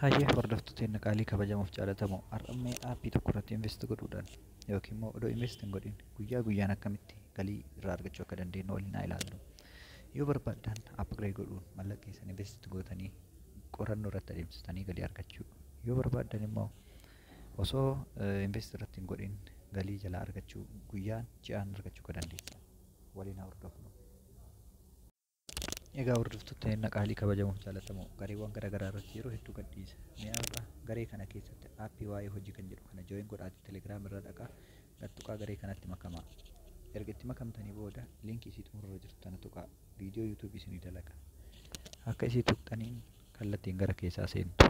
Hayyee hordoftoota qaalii kabajamuuf jaalatamoo har'ammee aappii tokko irratti invest godhuudhaan yookiin immoo odoo invest hin godhin guyyaa guyyaan akkamitti galii irraa argachuu akka dandeenyu waliin haa ilaallu. Yoo barbaadan upgrade godhuun mallaqa keessan invest gootanii qorannoo irratti adeemsisanii galii argachuu. Yoo barbaadan immoo osoo invest irratti hin godhin galii jalaa argachuu guyyaan ji'aan argachuu akka dandeessan waliin haa hordofnu. Egaa hordoftoota qaalii kabajamuuf jaalatamoo gareewwan garaagaraa irratti yeroo hedduu gadhiisa. Mi'aarra garee kana keessatti aappii waa'ee hojii kan jedhu kana join godhaati telegiraam irra dhaqaa gattuqaa garee kanatti makamaa. Erga itti makamtanii booda liinkii isii xumurra jirtu tana tuqaa viidiyoo yuutuubii isinii dalaga. Akka isii tuqxaniin kallattiin gara keessaa seentu.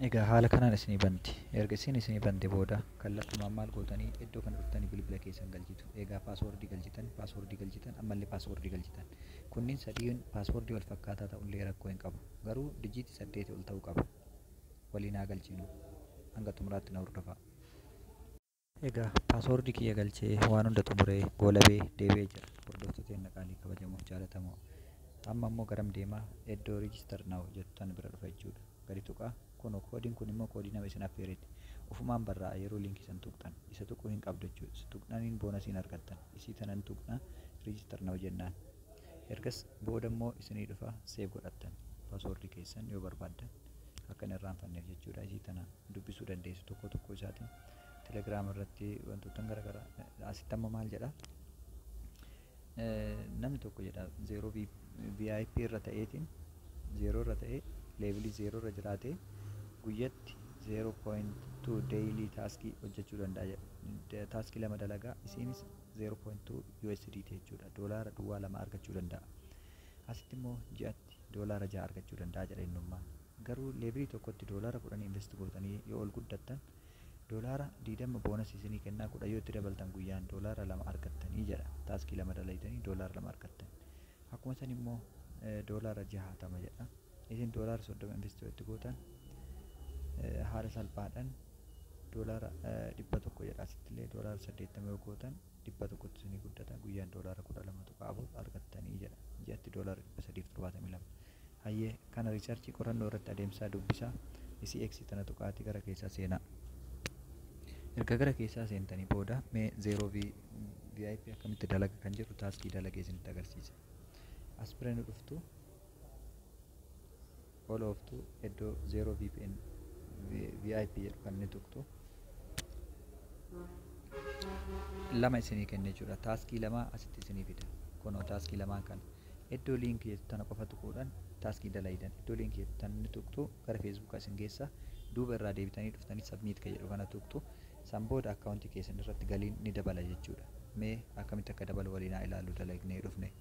Egaa haala kanaan isinii banti. Erga isinii bante booda kallattumaan maal gootanii iddoo kana dhuftanii bilbila keessan galchitu. Egaa paaswordii galchitan ammallee paaswordii galchitan. Kunniin sadiin paaswordii wal fakkaataa ta'ullee rakkoo hin qabu. Garuu dijiitii 8 ol ta'uu qaba. Waliin haa galchinu. Hanga xumuraatti na hordofaa. Egaa paaswordii kiyya galchee waan hunda xumuree goolabee deebi'ee jira. Hordoftoota qaalii kabajamuuf jaalatamoo. Amma immoo garam deemaa iddoo register now jettu tan bira dhufa jechuudha. Gadi tuqaa. Koodiin kun immoo koodii nama isin affeereeti. Ufumaan barraa'a yeroo liinkii san tuqxan. Isa tuquu hin qabdu jechuudha. Isa tuqnaniin boonasiin argattan. Isii tanan tuqna register now jennaan. Ergas booda immoo isinii dhufa seef godhattan. Paaswordii keessan yoo barbaaddan akka hin irraanfanneef jechuudha. Isii tana dubbisuu dandeessu tokko isaatiin. Telegiraam irratti wantoota garaagaraa asitti amma maal jedha? Namni tokko jedha 0 VIP irra ta'eetiin 0 irra ta'ee leevilii 0 irra jiraatee guyyatti 0.2 daily taaskii hojjechuu danda'a. Taaskii 2 dalagaa isiinis 0.2 USDT jechuudha. Doolaara duwwaa 2 argachuu danda'a. Asitti immoo ji'atti doolaara 6 argachuu danda'a jedha innummaan. Garuu leevilii tokkotti doolaara 10 invest gootanii yoo ol guddattan doolaara 20 boonasii isinii kennaa 10 yoo itti dabaltan guyyaan doolaara 2 argattanii jedha. Taaskii 2 dalaytanii doolaara 2 argattan. Akkuma san immoo doolaara 60 jedha. Isin doolaara 30 invest itti gootan haala salphaadhaan doolaara 100 jedha. Asittillee doolaara 80 yoo gootan 100 isinii guddata guyyaan doolaara 12 qabu argattanii jedha. Ji'atti doolaara 372. Hayyee kana riisarchii qorannoo irratti adeemsaa dubbisaa isii eegsii tana tuqaatii gara keessaa seenaa. Erga gara keessaa seentanii booda mee 0 VIP akkamitti dalaga kan jedhu taaskii dalagee isinitti agarsiisa. As bira nu dhuftu ooloftu iddoo 0 VPN VIP jedhu kan inni tuqtu lama isinii kenne jechuudha. Taaskii 2 asitti isinii fida. Kunoo taaskii 2 kan iddoo liinkii jettu tana qofa tuquudhaan taaskii dalaydan. Iddoo liinkii jettu tana inni tuqtu gara feesbuukaa isin geessa. Duuba irraa deebitanii dhuftanii submit kan jedhu kana tuqtu. San booda akkaawuntii keessan irratti galiin ni dabala jechuudha. Mee akkamitti akka dabalu waliin haa ilaallu dalagnee dhufne.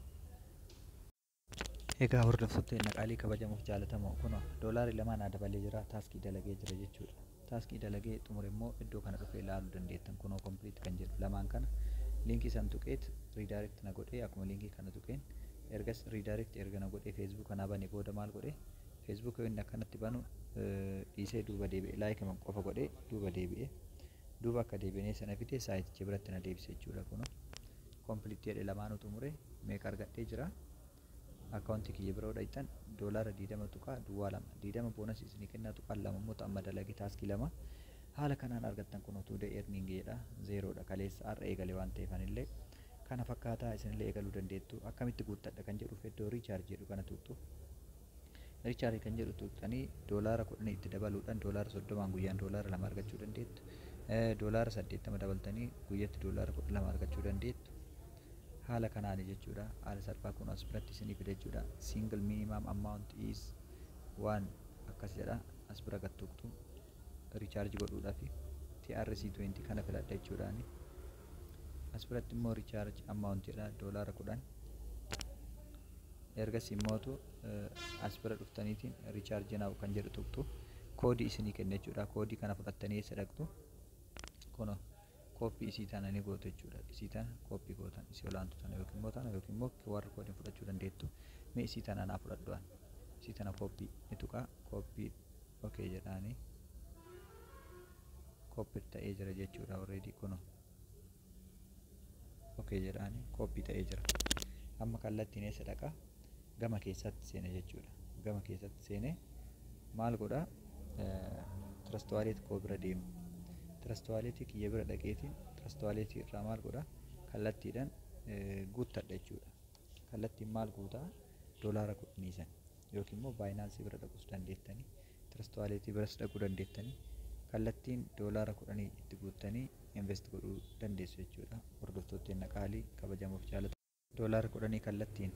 Egaa hordoftoota qaalii kabajamuuf jaalatamoo kun doolaari 2 naa dabalee jira taaskii dalagee jira jechuudha. Taaskii dalagee xumure immoo iddoo kana dhufee ilaaluu dandeettan kunoo complete kan jedhu lamaan kana liinkii san tuqeet redirect na godhee akkuma liinkii kana tuqeen ergas redirect erga na godhee Facebook kana bane booda maal godhee Facebook yoo inni akkanatti banu dhiisee duuba deebi'ee like qofa godhee duuba deebi'ee duuba akka deebi'ee sana fidee saayiticha biratti na deebise jechuudha. Kunoo complete jedhe lamaanuu xumure meeqa argadhee jira. Akkaawuntii kiyya bira hodhaitan doolaara 20 tuqaa duwwaa 2 20 boonasii isinii kennaa tuqaa 2 immoo amma dalagee taaskii 2 haala kanaan argattan kun utuu earning jedha 0dha kaleessa har'a eegale waan ta'eef anillee kana fakkaataa isinillee eegaluu dandeettu. Akkamitti guuttadha kan jedhuuf iddoo riichaarj jedhu kana tuqtu. Riichaarj kan jedhu tuqxanii doolaara 10 itti dabaluudhaan doolaara 30 guyyaan doolaara 2 argachuu dandeettu. Doolaara 80 dabaltanii guyyatti doolaara 12 argachuu dandeettu. Haala kanaani jechuudha. Haala salphaa kun as biratti isinii fida jechuudha. Single minimum amount is 1 akkas jedha. As bira gad tuqtu riichaarj godhuudhaaf TRC20 kana filadha jechuudhaani. As biratti immoo riichaarj amount jedha doolaara 10. Ergas immootu as bira dhuftaniitiin riichaarj now kan jedhu tuqtu koodii isinii kenna jechuudha. Koodii kana fudhattanii eessa dhaqtu? Kunoo koppii isii tana ni gootu jechuudha. Isii tana koppii gootan isii olaantu tana yookiin immoo QR koodiin fudhachuu dandeettu. Mee isii tana naa fudhadhuan. Isii tana koppii ni tuqaa koppii okay jedhaanii koppii ta'ee jira jechuudha. Already kunoo okay jedhaanii koppii ta'ee jira. Amma kallattiin eessa dhaqa? Gama keessatti seena jechuudha. gama keessatti seenee maal godhaa trust wallet koo bira deema. Trust wallet kiyya bira dhaqeetiin trust wallet irraa maal godhaa kallattiidhaan guuttadha jechuudha. Kallattiin maal guutaa doolaara 10 yookiin immoo Binance bira dhaquus dandeettanii trust wallet biras dhaquu dandeettanii kallattiin doolaara 10 itti guuttanii invest godhuu dandeessu jechuudha. Hordoftoota qaalii kabajamuuf jaalatu doolaara 10 kallattiin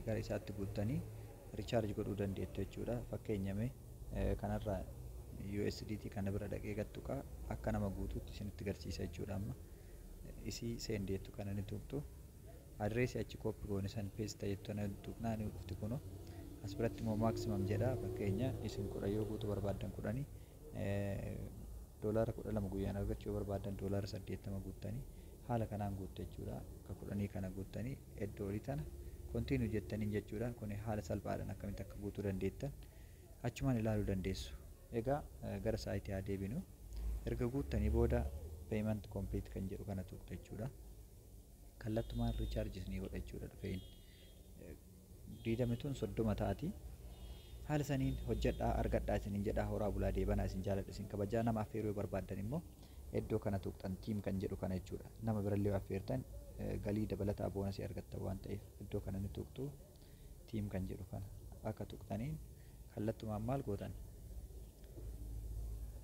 gara isaatti guuttanii recharge godhuu dandeettu jechuudha. Fakkeenyame kanarraa USDT kana bira dhaqee gattuqaa akka nama guutuutti isinitti agarsiisa jechuudha. Amma isii seendeettu kana ni tuqxu adreesii achi kooppi goone san paste jettu na tuqnaa ni dhufti kuno as biratti immoo maximum jedha. Fakkeenya isin 10 yoo guutuu barbaadan 10 doolaara 12 guyyaan argachuu barbaadan doolaara 80 guuttanii haala kanaan guuttu jechuudha. Akka 10 kana guuttanii iddoo olii tana continue jettaniin jechuudha. Kun haala salphaadhaan akkamitti akka guutuu dandeettan achumaan ilaaluu dandeessu. Egaa gara saayitii haa deebinu. Erga guuttanii booda payment complete kan jedhu kana tuqxu jechuudha. Kallattumaan recharges ni godha jechuudha. Dhufeen diidametun 30 taati. Haala saniin hojjedhaa argadhaa isiniin jedhaa horaa bulaa deebanaa isin jaaladha isin kabajaa. Nama affeeruu barbaadan immoo iddoo kana tuqxan tiim kan jedhu kana jechuudha. Nama birallee affeertan galii dabalataa boonasii argattan waan ta'eef iddoo kana ni tuqxu tiim kan jedhu kana akka tuqxaniin kallattumaan maal gootan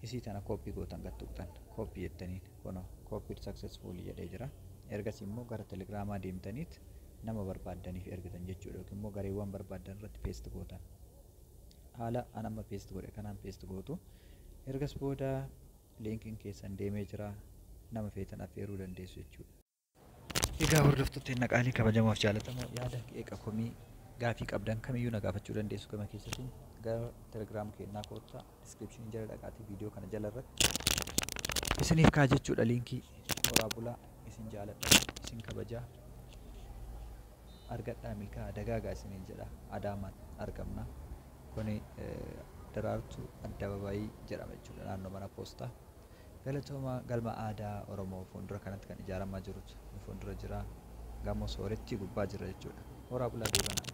isii tana koppii gootan gad tuqxan koppii jettaniin kuno koppii successful jedhee jira. Ergasii immoo gara telegiraamaa deemtaniit nama barbaadaniif ergitan jechuudha. Yookiin immoo gareewwan barbaadan irratti paste gootan. Haala an amma paste godhe kanaan paste gootu. Ergas booda linkiin keessan deemee jira. Nama feetan affeeruu dandeessu jechuudha. Egaa hordoftoota qaalii kabajamuuf jaalatamoo yaada qeeqa komii gaafii qabdan kamiyyuu na gaafachuu dandeessu. Gama keessatti gara telegiraam keenyaa koottaa description jala dhaqaatii viidiyoo kana jala irratti isiniif kaa jechuudha linkii. Horaa bulaa isin jaaladha isin kabajaa argadhaa milkaa dagaagaa isiniin jedha. Adaamaan argamna. Kuni daraartuu addabaabayii jedhama jechuudha naannoo mana poostaa. Galatooma galma aadaa Oromoo fuuldura kanatti kan ijaaramaa jirutu fuuldura jira. Gamoo sooretti gubbaa jira jechuudha. Horaa bulaa deebanaa.